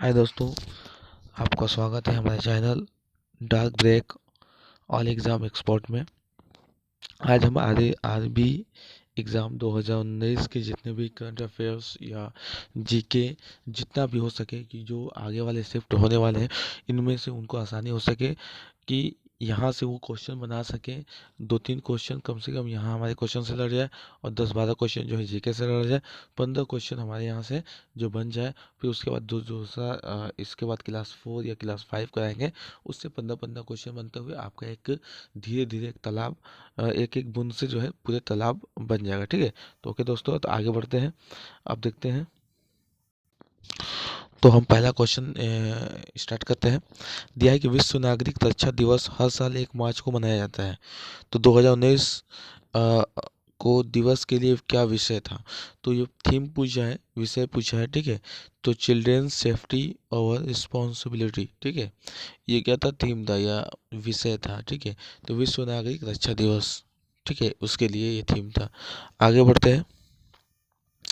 हाय दोस्तों, आपका स्वागत है हमारे channel dark break all exam expert में। आज हम आरबी एग्ज़ाम 2019 के जितने भी करंट अफेयर्स या जीके जितना भी हो सके कि जो आगे वाले शिफ्ट होने वाले हैं इनमें से उनको आसानी हो सके कि यहाँ से वो क्वेश्चन बना सकें। 2-3 क्वेश्चन कम से कम यहाँ हमारे क्वेश्चन से लड़ जाए और 10-12 क्वेश्चन जो है जीके से लड़ जाए। 15 क्वेश्चन हमारे यहाँ से जो बन जाए, फिर उसके बाद दूसरा इसके बाद क्लास 4 या क्लास 5 कराएंगे। उससे 15-15 क्वेश्चन बनते हुए आपका एक धीरे धीरे एक तालाब, एक एक बूंद से जो है पूरे तालाब बन जाएगा। ठीक है, तो ओके दोस्तों, तो आगे बढ़ते हैं। अब देखते हैं, तो हम पहला क्वेश्चन स्टार्ट करते हैं। दिया है कि विश्व नागरिक रक्षा दिवस हर साल 1 मार्च को मनाया जाता है, तो 2019 को दिवस के लिए क्या विषय था। तो ये थीम पूछा है, विषय पूछा है। ठीक है, तो चिल्ड्रेंस सेफ्टी और रिस्पॉन्सिबिलिटी। ठीक है, ये क्या था, थीम था या विषय था। ठीक है, तो विश्व नागरिक रक्षा दिवस, ठीक है, उसके लिए ये थीम था। आगे बढ़ते हैं।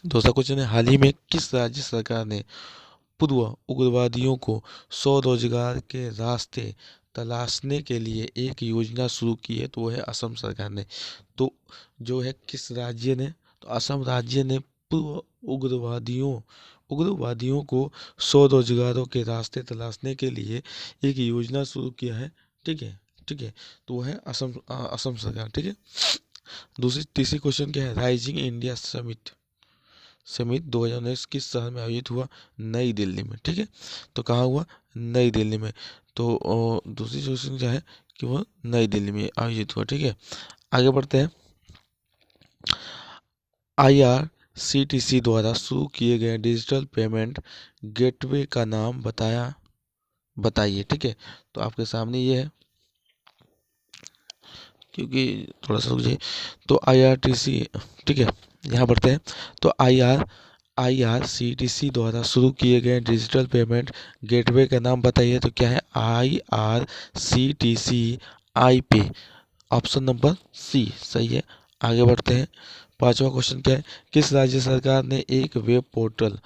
दूसरा क्वेश्चन है, हाल ही में किस राज्य सरकार ने पूर्व उग्रवादियों को स्वरोजगार के रास्ते तलाशने के लिए एक योजना शुरू की है, तो वो है असम सरकार ने। तो जो है किस राज्य ने, तो असम राज्य ने पूर्व उग्रवादियों को स्वरोजगारों के रास्ते तलाशने के लिए एक योजना शुरू किया है। ठीक है, ठीक है, तो वो है असम सरकार। ठीक है, तीसरी क्वेश्चन क्या है, राइजिंग इंडिया समिट समिट 2019 किस शहर में आयोजित हुआ। नई दिल्ली में। ठीक है, तो कहाँ हुआ, नई दिल्ली में। तो दूसरी क्वेश्चन क्या है कि वो नई दिल्ली में आयोजित हुआ। ठीक है, आगे बढ़ते हैं। IRCTC द्वारा शुरू किए गए डिजिटल पेमेंट गेटवे का नाम बताइए। ठीक है, तो आपके सामने ये है, क्योंकि थोड़ा सा रुक जाइए। तो IRTC, ठीक है, यहाँ बढ़ते हैं। तो IRCTC द्वारा शुरू किए गए डिजिटल पेमेंट गेटवे का नाम बताइए। तो क्या है, IRCTC आई पे। ऑप्शन नंबर सी सही है। आगे बढ़ते हैं। पांचवा क्वेश्चन क्या है, किस राज्य सरकार ने एक वेब पोर्टल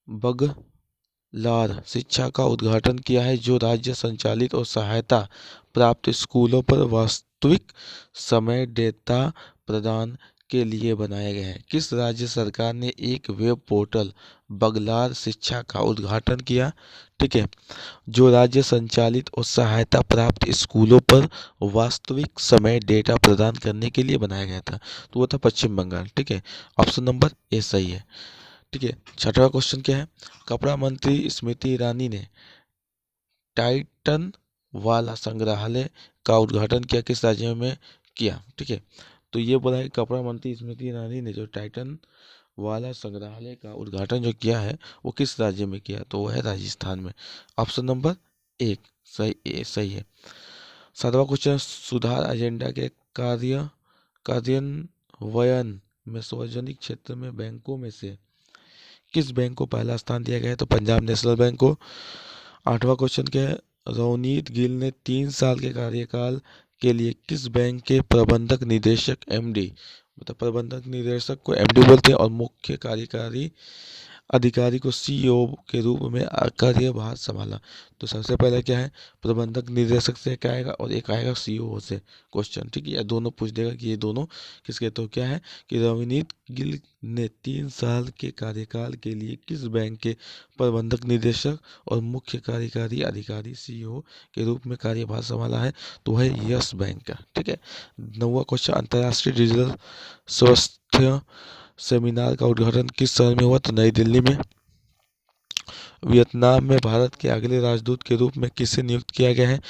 बगलार शिक्षा का उद्घाटन किया है, जो राज्य संचालित और सहायता प्राप्त स्कूलों पर वास्तविक समय डेटा प्रदान के लिए बनाया गया है। किस राज्य सरकार ने एक वेब पोर्टल बगलार शिक्षा का उद्घाटन किया। ठीक है, जो राज्य संचालित और सहायता प्राप्त स्कूलों पर वास्तविक समय डेटा प्रदान करने के लिए बनाया गया था, तो वो था पश्चिम बंगाल। ठीक है, ऑप्शन नंबर ए सही है। ठीक है, छठवां क्वेश्चन क्या है, कपड़ा मंत्री स्मृति ईरानी ने टाइटन वाला संग्रहालय का उद्घाटन किया, किस राज्य में किया। ठीक है, तो ये बोला है कपड़ा मंत्री स्मृति ईरानी ने जो टाइटन वाला संग्रहालय का उद्घाटन जो किया है वो किस राज्य में किया, तो वो है राजस्थान में। ऑप्शन नंबर एक सही है। सातवां क्वेश्चन, सुधार एजेंडा के कार्यान्वयन में सार्वजनिक क्षेत्र में बैंकों में से किस बैंक को पहला स्थान दिया गया है, तो पंजाब नेशनल बैंक को। आठवां क्वेश्चन क्या है, रवनीत गिल ने 3 साल के कार्यकाल के लिए किस बैंक के प्रबंधक निदेशक एमडी, मतलब प्रबंधक निदेशक को एमडी बोलते हैं, और मुख्य कार्यकारी अधिकारी को सीईओ के रूप में कार्यभार संभाला। तो सबसे पहले क्या है, प्रबंधक निदेशक से क्या आएगा और एक आएगा सीईओ से क्वेश्चन। ठीक है, या दोनों पूछ देगा कि ये दोनों किसके। तो क्या है कि रवनीत गिल ने 3 साल के कार्यकाल के लिए किस बैंक के प्रबंधक निदेशक और मुख्य कार्यकारी अधिकारी सीईओ के रूप में कार्यभार संभाला है, तो वह है यस बैंक का। ठीक है, नौवां क्वेश्चन, अंतर्राष्ट्रीय डिजिटल स्वास्थ्य सेमिनार का उद्घाटन किस शहर में हुआ, तो नई दिल्ली में। वियतनाम में भारत के अगले राजदूत के रूप में किसे नियुक्त किया गया है,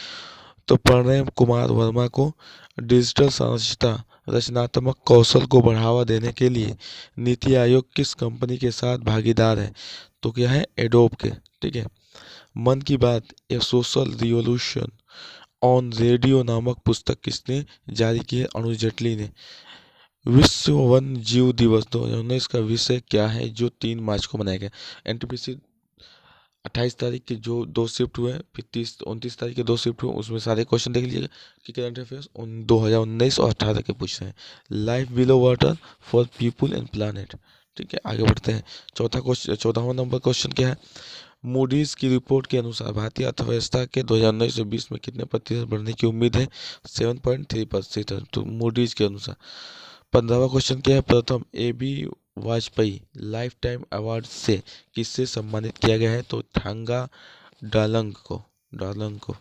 तो प्रणय कुमार वर्मा को। डिजिटल साक्षरता रचनात्मक कौशल को बढ़ावा देने के लिए नीति आयोग किस कंपनी के साथ भागीदार है, तो क्या है, एडोब के। ठीक है, मन की बात ए सोशल रिवॉल्यूशन ऑन रेडियो नामक पुस्तक किसने जारी की है, अरुण जेटली ने। विश्व वन्य जीव दिवस 2019 का विषय क्या है, जो 3 मार्च को मनाया गया। एनटीपीसी 28 तारीख के जो 2 शिफ्ट हुए, फिर 29 तारीख के 2 शिफ्ट हुए, उसमें सारे क्वेश्चन देख लीजिएगा कि करंट अफेयर्स 2019 और 18 के पूछ रहे हैं। Life below water for people and planet. ठीक है, आगे बढ़ते हैं। 14वां नंबर क्वेश्चन क्या है, मूडीज की रिपोर्ट के अनुसार भारतीय अर्थव्यवस्था के 2019-20 में कितने प्रतिशत बढ़ने की उम्मीद है? 7.3%। तो मूडीज के अनुसार 15वां क्वेश्चन क्या है? प्रथम AB Vajpayee life time award से किससे सम्मानित किया गया है? तो थांगा डालंग को।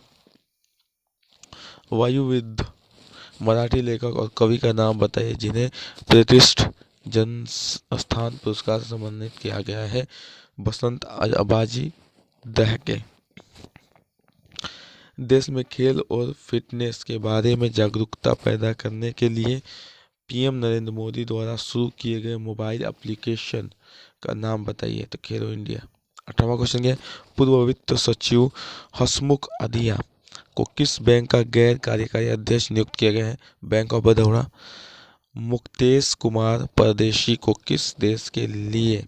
वायुविद मराठी लेखक और कवि का नाम बताइए जिन्हें प्रतिष्ठित जनस्थान पुरस्कार से सम्मानित किया गया है? बसंत अबाजी दहके। देश में खेल और फिटनेस के बारे में जागरूकता पैदा करने के लिए पीएम नरेंद्र मोदी द्वारा शुरू किए गए मोबाइल एप्लीकेशन का नाम बताइए? तो खेलो इंडिया। 18वां क्वेश्चन क्या है? पूर्व वित्त सचिव हसमुख अधिया को किस बैंक का गैर कार्यकारी अध्यक्ष नियुक्त किया गया है? Bank of Baroda. मुकेश कुमार परदेशी को किस देश के लिए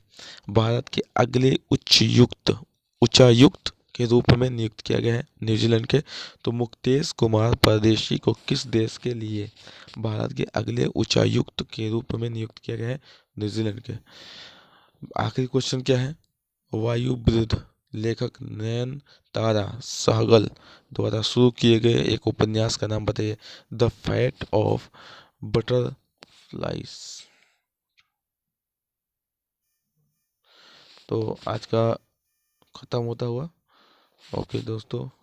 भारत के अगले उच्चायुक्त के रूप में नियुक्त किया गया है? न्यूजीलैंड के। तो मुकेश कुमार परदेशी को किस देश के लिए भारत के अगले उच्चायुक्त के रूप में नियुक्त किया गया है? न्यूजीलैंड के। आखिरी क्वेश्चन क्या है? वायुवृद्ध लेखक नयनतारा सहगल द्वारा शुरू किए गए एक उपन्यास का नाम बताइए? The fat of butterflies. तो आज का खत्म होता हुआ। ओके दोस्तों।